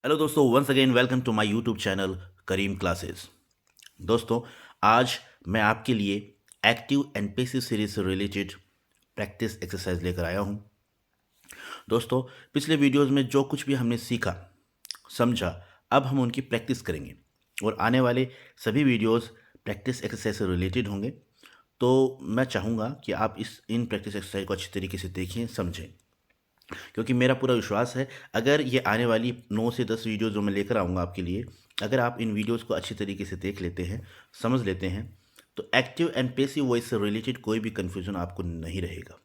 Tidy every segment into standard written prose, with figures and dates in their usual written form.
Hello दोस्तों, once again welcome to my YouTube channel Karim classes. दोस्तों, आज मैं आपके लिए एक्टिव एंड पैसिव सीरीज से रिलेटेड प्रैक्टिस एक्सरसाइज लेकर आया हूं। दोस्तों, पिछले वीडियोस में जो कुछ भी हमने सीखा समझा, अब हम उनकी प्रैक्टिस करेंगे और आने वाले सभी वीडियोस प्रैक्टिस एक्सरसाइज से रिलेटेड होंगे। तो मैं चाहूँगा कि आप इन प्रैक्टिस एक्सरसाइज को अच्छी तरीके से देखें, समझें, क्योंकि मेरा पूरा विश्वास है अगर ये आने वाली 9 से 10 वीडियो जो मैं लेकर आऊँगा आपके लिए, अगर आप इन वीडियोस को अच्छी तरीके से देख लेते हैं, समझ लेते हैं, तो एक्टिव एंड पैसिव वॉइस से रिलेटेड कोई भी कन्फ्यूजन आपको नहीं रहेगा।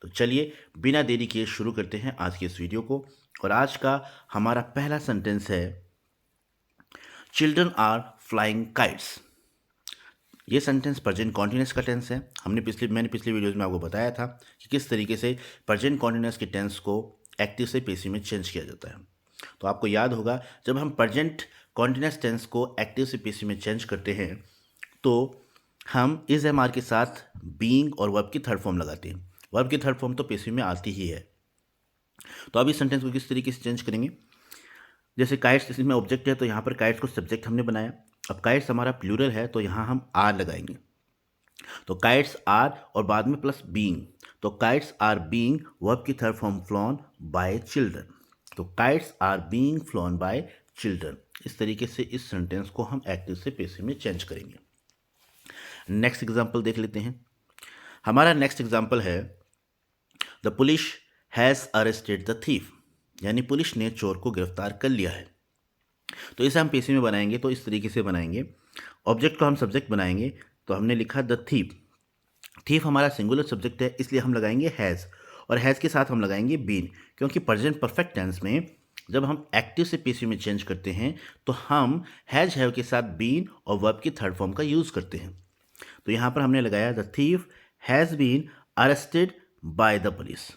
तो चलिए बिना देरी किए शुरू करते हैं आज के इस वीडियो को। और आज का हमारा पहला सेंटेंस है, चिल्ड्रन आर फ्लाइंग काइट्स। ये सेंटेंस प्रेजेंट कॉन्टिन्यूस का टेंस है। मैंने पिछले वीडियोस में आपको बताया था कि किस तरीके से प्रेजेंट कॉन्टिन्यूस के टेंस को एक्टिव से पैसिव में चेंज किया जाता है। तो आपको याद होगा, जब हम प्रेजेंट कॉन्टिन्यूस टेंस को एक्टिव से पैसिव में चेंज करते हैं तो हम इज एम आर के साथ बीइंग और वर्ब की थर्ड फॉर्म लगाते हैं। वर्ब की थर्ड फॉर्म तो पैसिव में आती ही है। तो अब इस सेंटेंस को किस तरीके से चेंज करेंगे, जैसे काइट्स इसमें ऑब्जेक्ट है तो यहाँ पर काइट्स को सब्जेक्ट हमने बनाया। अब काइट्स हमारा प्लूरल है तो यहाँ हम आर लगाएंगे। तो काइट्स आर और बाद में प्लस बीइंग, तो काइट्स आर बीइंग वर्ब की third form flown by children. तो kites are being flown by children. इस तरीके से इस सेंटेंस को हम एक्टिव से पैसिव में चेंज करेंगे। नेक्स्ट एग्जांपल देख लेते हैं। हमारा नेक्स्ट एग्जांपल है, the police has arrested the thief, यानी पुलिस ने चोर को गिरफ्तार कर लिया है। तो इसे हम पैसिव में बनाएंगे तो इस तरीके से बनाएंगे, ऑब्जेक्ट को हम सब्जेक्ट बनाएंगे। तो हमने लिखा द थीफ। थीफ हमारा सिंगुलर सब्जेक्ट है इसलिए हम लगाएंगे हैज़, और हैज़ के साथ हम लगाएंगे बीन, क्योंकि प्रेजेंट परफेक्ट टेंस में जब हम एक्टिव से पैसिव में चेंज करते हैं तो हम हैज़ हैव के साथ बीन और वर्ब की थर्ड फॉर्म का यूज़ करते हैं। तो यहाँ पर हमने लगाया the thief has been arrested by the police.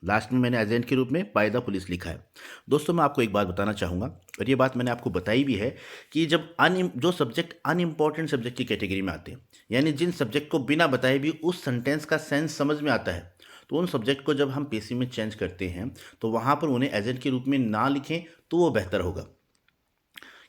Last में मैंने एजेंट के रूप में बाय द पुलिस लिखा है। दोस्तों, मैं आपको एक बात बताना चाहूँगा, और ये बात मैंने आपको बताई भी है कि जब जो सब्जेक्ट अनइम्पॉर्टेंट सब्जेक्ट की कैटेगरी में आते हैं, यानी जिन सब्जेक्ट को बिना बताए भी उस सेंटेंस का सेंस समझ में आता है, तो उन सब्जेक्ट को जब हम पैसिव में चेंज करते हैं तो वहाँ पर उन्हें एजेंट के रूप में ना लिखें तो वो बेहतर होगा,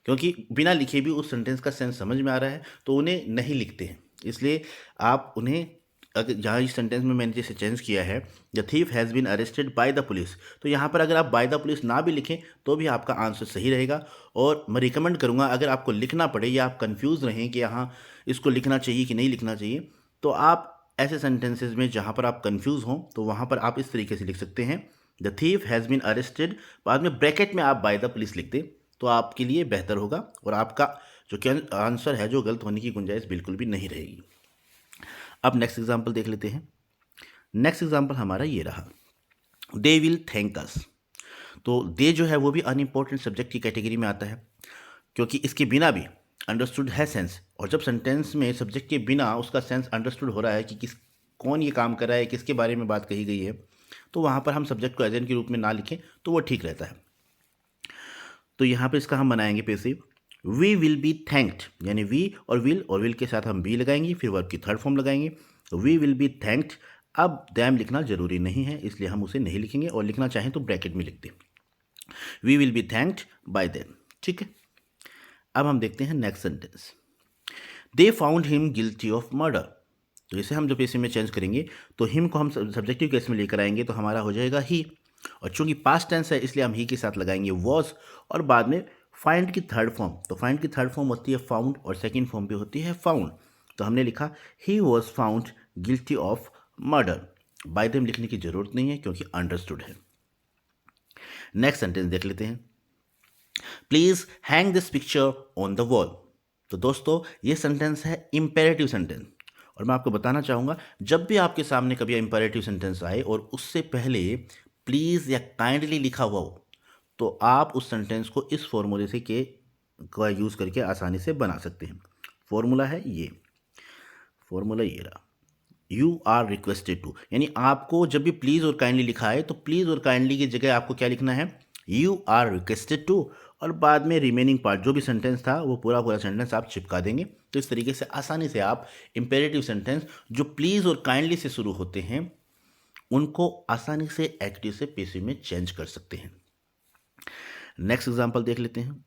क्योंकि बिना लिखे भी उस सेंटेंस का सेंस समझ में आ रहा है तो उन्हें नहीं लिखते हैं। इसलिए आप उन्हें, अगर जहाँ इस सेंटेंस में मैंने जैसे चेंज किया है, the thief has been arrested by the police, तो यहाँ पर अगर आप बाय द पुलिस ना भी लिखें तो भी आपका आंसर सही रहेगा। और मैं रिकमेंड करूँगा, अगर आपको लिखना पड़े या आप कंफ्यूज रहें कि यहाँ इसको लिखना चाहिए कि नहीं लिखना चाहिए, तो आप ऐसे सेंटेंसेज में जहाँ पर आप कंफ्यूज हों तो वहाँ पर आप इस तरीके से लिख सकते हैं, the thief has been arrested, बाद में ब्रैकेट में आप बाय द पुलिस लिख दें तो आपके लिए बेहतर होगा और आपका जो आंसर है जो गलत होने की गुंजाइश बिल्कुल भी नहीं रहेगी। अब नेक्स्ट एग्जाम्पल देख लेते हैं। नेक्स्ट एग्जाम्पल हमारा ये रहा, दे विल थैंक अस। तो दे जो है वो भी अनइम्पॉर्टेंट सब्जेक्ट की कैटेगरी में आता है, क्योंकि इसके बिना भी अंडरस्टूड है सेंस, और जब सेंटेंस में सब्जेक्ट के बिना उसका सेंस अंडरस्टूड हो रहा है कि कौन ये काम कर रहा है, किसके बारे में बात कही गई है, तो वहाँ पर हम सब्जेक्ट को एजेंट के रूप में ना लिखें तो वो ठीक रहता है। तो यहाँ पर इसका हम बनाएंगे passive, we will be thanked, यानी वी और विल के साथ हम बी लगाएंगे, फिर वर्ब की थर्ड फॉर्म लगाएंगे। We will be thanked. अब दैम लिखना जरूरी नहीं है इसलिए हम उसे नहीं लिखेंगे, और लिखना चाहें तो ब्रैकेट में लिख दें, we will be thanked by them. ठीक है। अब हम देखते हैं next sentence, they found him guilty of murder. तो इसे हम जब पैसिव में चेंज करेंगे तो हिम को हम सब्जेक्टिव केस में लेकर आएंगे तो हमारा हो जाएगा ही, और चूंकि पास्ट टेंस है इसलिए हम ही के साथ लगाएंगे वॉज, और बाद में फाइंड की थर्ड फॉर्म। तो फाइंड की थर्ड फॉर्म होती है फाउंड और सेकंड फॉर्म भी होती है फाउंड। तो हमने लिखा he was found guilty of murder. Bye them लिखने की जरूरत नहीं है क्योंकि अंडरस्टूड है। नेक्स्ट सेंटेंस देख लेते हैं, please hang this picture on the wall. तो दोस्तों, ये सेंटेंस है इंपेरेटिव सेंटेंस, और मैं आपको बताना चाहूँगा, जब भी आपके सामने कभी इंपेरेटिव सेंटेंस आए और उससे पहले प्लीज़ या काइंडली लिखा हुआ हो, तो आप उस सेंटेंस को इस फॉर्मूले से का यूज़ करके आसानी से बना सकते हैं। फॉर्मूला है ये, फॉर्मूला ये रहा, यू आर रिक्वेस्टेड टू, यानी आपको जब भी प्लीज़ और काइंडली लिखा है तो प्लीज़ और काइंडली की जगह आपको क्या लिखना है, यू आर रिक्वेस्टेड टू, और बाद में रिमेनिंग पार्ट जो भी सेंटेंस था वो पूरा सेंटेंस आप चिपका देंगे। तो इस तरीके से आसानी से आप इंपेरेटिव सेंटेंस जो प्लीज़ और काइंडली से शुरू होते हैं उनको आसानी से एक्टिव से पैसिव में चेंज कर सकते हैं। नेक्स्ट एग्जांपल देख लेते हैं।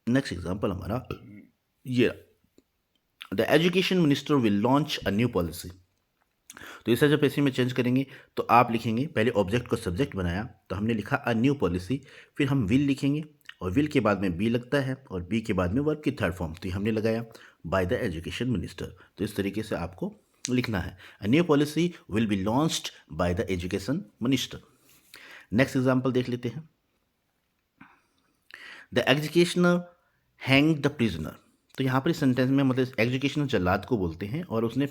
नेक्स्ट एग्जांपल हमारा ये, the education minister will launch a new policy. तो इसे जब पेशी में चेंज करेंगे तो आप लिखेंगे, पहले ऑब्जेक्ट को सब्जेक्ट बनाया तो हमने लिखा अ न्यू पॉलिसी, फिर हम विल लिखेंगे और विल के बाद में बी लगता है और बी के बाद में वर्ब की थर्ड फॉर्म, तो हमने लगाया बाय द एजुकेशन मिनिस्टर। तो इस तरीके से आपको लिखना है, a new policy will be launched by the education minister. Next example देख लेते हैं। The executioner hang the prisoner. तो यहाँ पर इस सेंटेंस में मतलब एग्जीक्यूशनर जल्लाद को बोलते हैं और उसने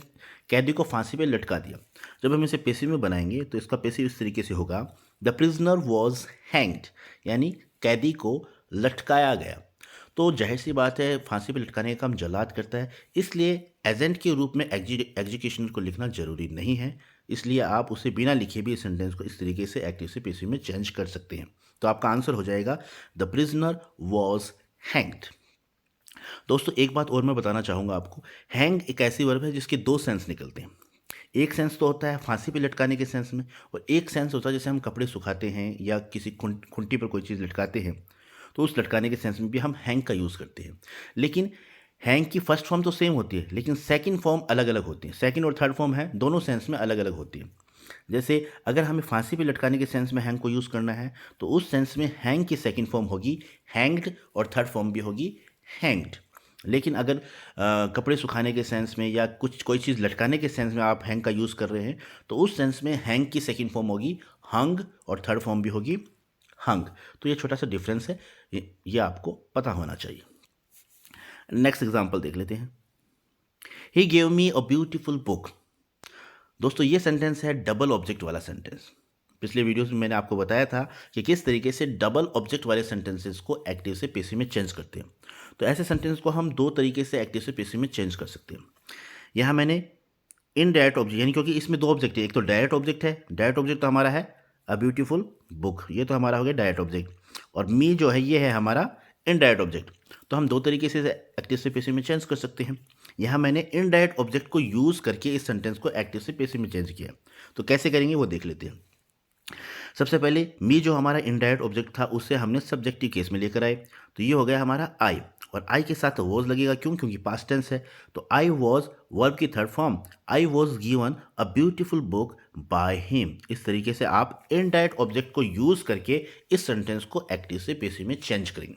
कैदी को फांसी पे लटका दिया। जब हम इसे पेसिव में बनाएंगे तो इसका पेसिव इस तरीके से होगा, द प्रिजनर वॉज हैंग्ड, यानी कैदी को लटकाया गया। तो जाहिर सी बात है फांसी पे लटकाने का काम जल्लाद करता है, इसलिए एजेंट के रूप में एग्जीक्यूशनर को लिखना जरूरी नहीं है, इसलिए आप उसे बिना लिखे भी इस सेंटेंस को इस तरीके से एक्टिव से पेसिव में चेंज कर सकते हैं। तो आपका आंसर हो जाएगा द प्रिजनर वॉज हैंग्ड। दोस्तों एक बात और मैं बताना चाहूँगा आपको, हैंग एक ऐसी वर्ब है जिसके दो सेंस निकलते हैं। एक सेंस तो होता है फांसी पे लटकाने के सेंस में, और एक सेंस होता है जैसे हम कपड़े सुखाते हैं या किसी खुंटी पर कोई चीज़ लटकाते हैं, तो उस लटकाने के सेंस में भी हम हैंग का यूज़ करते हैं। लेकिन हैंग की फर्स्ट फॉर्म तो सेम होती है, लेकिन सेकंड फॉर्म अलग अलग होती है। सेकंड और थर्ड फॉर्म है, दोनों सेंस में अलग अलग होती है। जैसे अगर हमें फांसी पे लटकाने के सेंस में हैंग को यूज़ करना है तो उस सेंस में हैंग की सेकंड फॉर्म होगी हैंग्ड और थर्ड फॉर्म भी होगी हैंग्ड। लेकिन अगर कपड़े सुखाने के सेंस में या कोई चीज़ लटकाने के सेंस में आप हैंग का यूज़ कर रहे हैं तो उस सेंस में हैंग की सेकंड फॉर्म होगी हंग और थर्ड फॉर्म भी होगी हंग। तो ये छोटा सा डिफरेंस है, ये आपको पता होना चाहिए। नेक्स्ट एग्जांपल देख लेते हैं। He gave me a beautiful book. दोस्तों ये सेंटेंस है डबल ऑब्जेक्ट वाला सेंटेंस। पिछले वीडियोस में मैंने आपको बताया था कि किस तरीके से डबल ऑब्जेक्ट वाले सेंटेंसेस को एक्टिव से पेसिव में चेंज करते हैं। तो ऐसे सेंटेंस को हम दो तरीके से एक्टिव से पेसिव में चेंज कर सकते हैं। यहाँ मैंने इनडायरेक्ट ऑब्जेक्ट, यानी क्योंकि इसमें दो ऑब्जेक्ट है, एक तो डायरेक्ट ऑब्जेक्ट है, डायरेक्ट ऑब्जेक्ट तो हमारा है अ ब्यूटीफुल बुक, ये तो हमारा हो गया डायरेक्ट ऑब्जेक्ट, और मी जो है ये है हमारा इनडायरेक्ट ऑब्जेक्ट। तो हम दो तरीके से एक्टिव से पेसिव में चेंज कर सकते हैं। यहाँ मैंने इनडायरेक्ट ऑब्जेक्ट को यूज़ करके इस सेंटेंस को एक्टिव से पेसिव में चेंज किया। तो कैसे करेंगे वो देख लेते हैं। सबसे पहले मी जो हमारा इनडायरेक्ट ऑब्जेक्ट था उसे हमने सब्जेक्टिव केस में लेकर आए, तो ये हो गया हमारा आई, और आई के साथ वॉज लगेगा, क्यों? क्योंकि पास्ट टेंस है। तो आई वॉज वर्ब की third form, I was given a beautiful book by him. इस तरीके से आप इनडायरेक्ट ऑब्जेक्ट को यूज़ करके इस सेंटेंस को एक्टिव से पेसिव में चेंज करेंगे।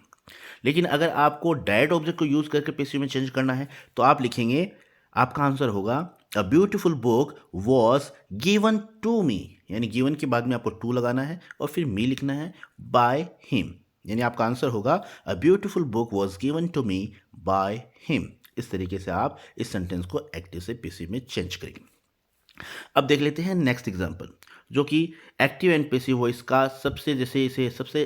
लेकिन अगर आपको डायरेक्ट ऑब्जेक्ट को यूज़ करके पेसिव में चेंज करना है तो आप लिखेंगे, आपका आंसर होगा a beautiful book was given to me, यानी गिवन के बाद में आपको टू लगाना है और फिर मी लिखना है बाय हिम, यानी आपका आंसर होगा a beautiful book was given to me by him. इस तरीके से आप इस सेंटेंस को एक्टिव से पेसिव में चेंज करेंगे। अब देख लेते हैं नेक्स्ट एग्जांपल, जो कि एक्टिव एंड पेसिव वॉइस का सबसे, जैसे इसे सबसे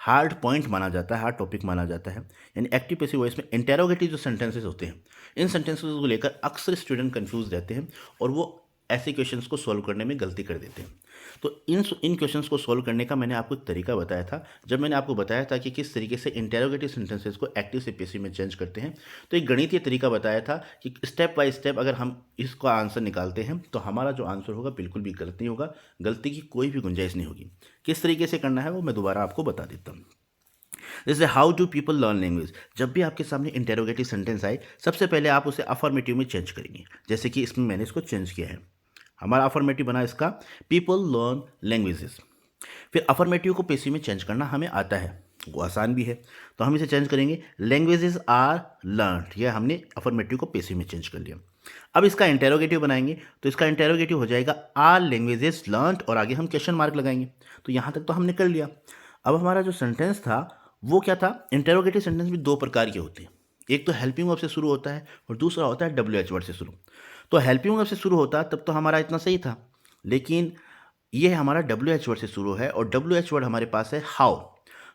हार्ड पॉइंट माना जाता है, हार्ड टॉपिक माना जाता है। यानी एक्टिव पेसिव वॉइस में इंटेरोगेटिव जो सेंटेंसेस होते हैं, इन सेंटेंसेस को लेकर अक्सर स्टूडेंट कंफ्यूज रहते हैं और वो ऐसे क्वेश्चंस को सॉल्व करने में गलती कर देते हैं। तो इन क्वेश्चंस को सॉल्व करने का मैंने आपको एक तरीका बताया था, जब मैंने आपको बताया था कि किस तरीके से इंटेरोगेटिव सेंटेंसेस को एक्टिव से पेसिव में चेंज करते हैं। तो एक गणितीय तरीका बताया था कि स्टेप बाय स्टेप अगर हम इसका आंसर निकालते हैं तो हमारा जो आंसर होगा बिल्कुल भी गलत नहीं होगा, गलती की कोई भी गुंजाइश नहीं होगी। किस तरीके से करना है वो मैं दोबारा आपको बता देता हूँ। जैसे how do people learn language, जब भी आपके सामने इंटेरोगेटिव सेंटेंस आए सबसे पहले आप उसे अफर्मेटिव में चेंज करेंगे। जैसे कि इसमें मैंने इसको चेंज किया है, हमारा अफर्मेटिव बना इसका पीपल लर्न लैंग्वेजेस। फिर अफर्मेटिव को पेसिव में चेंज करना हमें आता है, वो आसान भी है, तो हम इसे चेंज करेंगे लैंग्वेजेस आर लर्नड, यह हमने अफर्मेटिव को पेसिव में चेंज कर लिया। अब इसका इंटेरोगेटिव बनाएंगे तो इसका इंटेरोगेटिव हो जाएगा आर लैंग्वेजेस लर्नड, और आगे हम क्वेश्चन मार्क लगाएंगे। तो यहाँ तक तो हमने कर लिया। अब हमारा जो सेंटेंस था वो क्या था, इंटेरोगेटिव सेंटेंस भी दो प्रकार के होते हैं, एक तो हेल्पिंग वर्ब से शुरू होता है और दूसरा होता है WH वर्ड से शुरू। तो हेल्पिंग वर्ब से शुरू होता तब तो हमारा इतना सही था, लेकिन ये हमारा WH वर्ड से शुरू है और WH वर्ड हमारे पास है हाउ।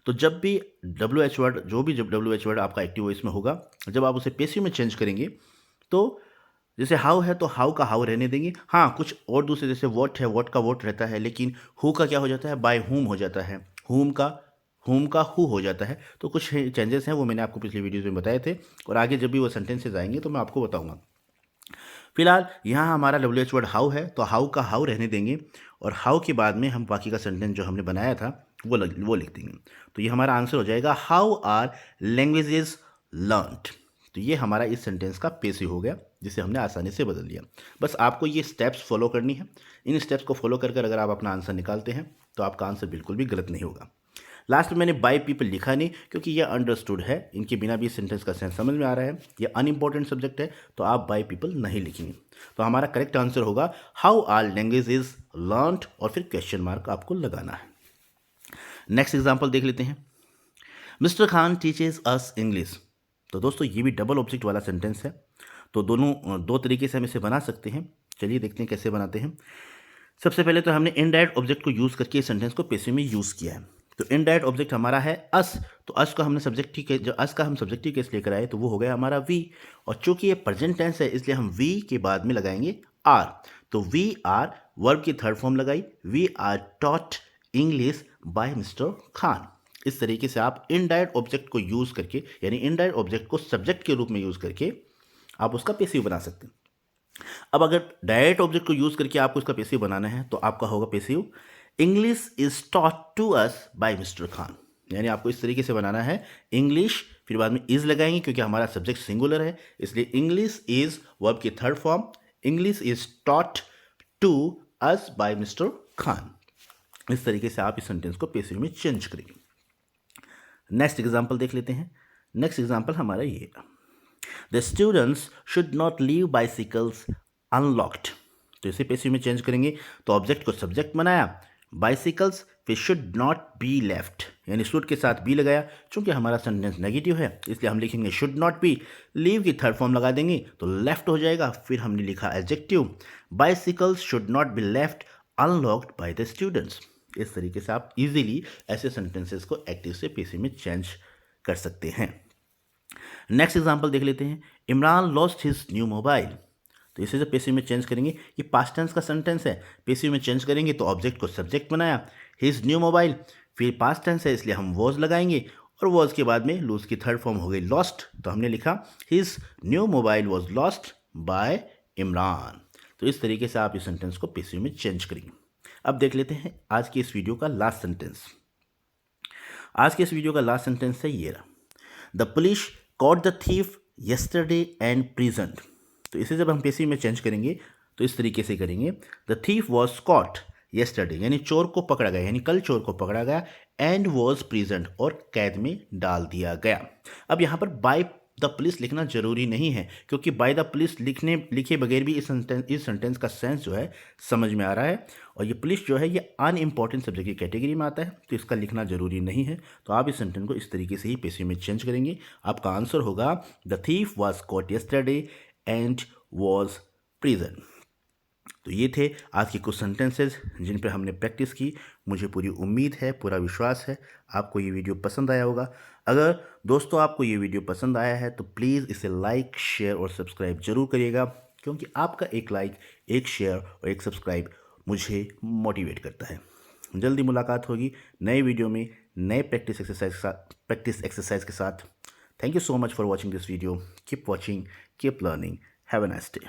तो जब भी WH वर्ड, जो भी जब WH वर्ड आपका एक्टिव वॉइस में होगा, जब आप उसे पेसिव में चेंज करेंगे तो जैसे हाउ है तो हाउ का हाउ रहने देंगे। हाँ, कुछ और दूसरे जैसे वॉट है, वॉट का वॉट रहता है, लेकिन हु का क्या हो जाता है, बाय हुम हो जाता है, हुम का हु हो जाता है। तो कुछ चेंजेस हैं वो मैंने आपको पिछले वीडियोज़ में बताए थे, और आगे जब भी वो सेंटेंसेज आएंगे तो मैं आपको बताऊंगा। फिलहाल यहाँ हमारा WH वर्ड हाउ है तो हाउ का हाउ रहने देंगे, और हाउ के बाद में हम बाकी का सेंटेंस जो हमने बनाया था वो लिख देंगे। तो ये हमारा आंसर हो जाएगा हाउ आर लैंग्वेजेस लर्नड। तो ये हमारा इस सेंटेंस का पेसिव हो गया, जिसे हमने आसानी से बदल दिया। बस आपको ये स्टेप्स फॉलो करनी है। इन स्टेप्स को फॉलो कर अगर आप अपना आंसर निकालते हैं तो आपका आंसर बिल्कुल भी गलत नहीं होगा। लास्ट में मैंने बाय पीपल लिखा नहीं, क्योंकि ये अंडरस्टूड है, इनके बिना भी सेंटेंस का सेंस समझ में आ रहा है। ये अनइम्पॉर्टेंट सब्जेक्ट है, तो आप बाय पीपल नहीं लिखेंगे। तो हमारा करेक्ट आंसर होगा हाउ आर लैंग्वेजेस लर्नड, और फिर क्वेश्चन मार्क आपको लगाना है। नेक्स्ट एग्जाम्पल देख लेते हैं। मिस्टर खान टीचेज अस इंग्लिश। तो दोस्तों ये भी डबल ऑब्जेक्ट वाला सेंटेंस है, तो दो तरीके से हम इसे बना सकते हैं। चलिए देखते हैं कैसे बनाते हैं। सबसे पहले तो हमने इनडायरेक्ट ऑब्जेक्ट को यूज़ करके इस सेंटेंस को पेसिव में यूज़ किया है। तो इनडायरेक्ट ऑब्जेक्ट हमारा है अस, तो अस को हमने सब्जेक्टिव केस, जो अस का हम सब्जेक्टिव केस लेकर आए तो वो हो गया हमारा वी, और चूंकि ये प्रेजेंट टेंस है इसलिए हम वी के बाद में लगाएंगे आर। तो वी आर वर्ब की थर्ड फॉर्म लगाई, we are taught English by mister Khan. इस तरीके से आप इनडायरेक्ट ऑब्जेक्ट को यूज़ करके, यानी इनडायरेक्ट ऑब्जेक्ट को सब्जेक्ट के रूप में यूज़ करके आप उसका पेसिव बना सकते हैं। अब अगर डायरेक्ट ऑब्जेक्ट को यूज़ करके आपको इसका पेसिव बनाना है तो आपका होगा passive English is taught to us by mister Khan. यानी आपको इस तरीके से बनाना है, इंग्लिश फिर बाद में इज लगाएंगे क्योंकि हमारा सब्जेक्ट सिंगुलर है, इसलिए इंग्लिश इज वर्ब की third form, English is taught to us by mister Khan. इस तरीके से आप इस सेंटेंस को पेसिव में चेंज करेंगे। नेक्स्ट एग्जाम्पल देख लेते हैं। नेक्स्ट एग्जाम्पल हमारा ये, the students should not leave bicycles unlocked. तो इसे पेसिव में चेंज करेंगे, तो ऑब्जेक्ट को सब्जेक्ट बनाया, बाइसिकल्स फिर शुड नॉट बी लेफ्ट, यानी शुड के साथ बी लगाया। चूंकि हमारा सेंटेंस नेगेटिव है इसलिए हम लिखेंगे शुड नॉट बी, लीव की थर्ड फॉर्म लगा देंगे तो लेफ्ट हो जाएगा। फिर हमने लिखा adjective, bicycles should not be left unlocked by the students. इस तरीके से आप इजीली ऐसे सेंटेंसेस को एक्टिव से पेसिव में चेंज कर सकते हैं। नेक्स्ट एग्जांपल देख लेते हैं। Imran lost his new mobile. तो इसे जब पेसिव में चेंज करेंगे, ये पास्ट टेंस का सेंटेंस है, पेसिव में चेंज करेंगे तो ऑब्जेक्ट को सब्जेक्ट बनाया, हिज न्यू मोबाइल, फिर पास्ट टेंस है इसलिए हम वॉज लगाएंगे, और वॉज के बाद में लूज की थर्ड फॉर्म हो गई लॉस्ट, तो हमने लिखा his new mobile was lost by Imran. तो इस तरीके से आप इस सेंटेंस को पेसिव में चेंज करेंगे। अब देख लेते हैं आज की इस वीडियो का लास्ट सेंटेंस। आज के इस वीडियो का लास्ट सेंटेंस है ये रहा, the police caught the thief yesterday and prisoned. तो इसे जब हम पेसिव में चेंज करेंगे तो इस तरीके से करेंगे, the thief was caught yesterday, यानी चोर को पकड़ा गया, यानी कल चोर को पकड़ा गया, एंड वॉज प्रिजन्ड, और कैद में डाल दिया गया। अब यहाँ पर बाय द पुलिस लिखना जरूरी नहीं है, क्योंकि बाय द पुलिस लिखे बगैर भी इस सेंटेंस का सेंस जो है समझ में आ रहा है, और ये पुलिस जो है ये अनइम्पॉर्टेंट सब्जेक्ट की कैटेगरी में आता है, तो इसका लिखना जरूरी नहीं है। तो आप इस सेंटेंस को इस तरीके से ही पेसिव में चेंज करेंगे। आपका आंसर होगा the thief was caught yesterday and was prison. तो ये थे आज के कुछ सेंटेंसेस जिन पर हमने प्रैक्टिस की। मुझे पूरी उम्मीद है, पूरा विश्वास है आपको ये वीडियो पसंद आया होगा। अगर दोस्तों आपको ये वीडियो पसंद आया है तो प्लीज़ इसे लाइक, शेयर और सब्सक्राइब जरूर करिएगा, क्योंकि आपका एक लाइक, एक शेयर और एक सब्सक्राइब मुझे मोटिवेट करता है। जल्दी मुलाकात होगी नए वीडियो में, नए प्रैक्टिस एक्सरसाइज के साथ। Thank you so much for watching this video. Keep watching, keep learning, have a nice day.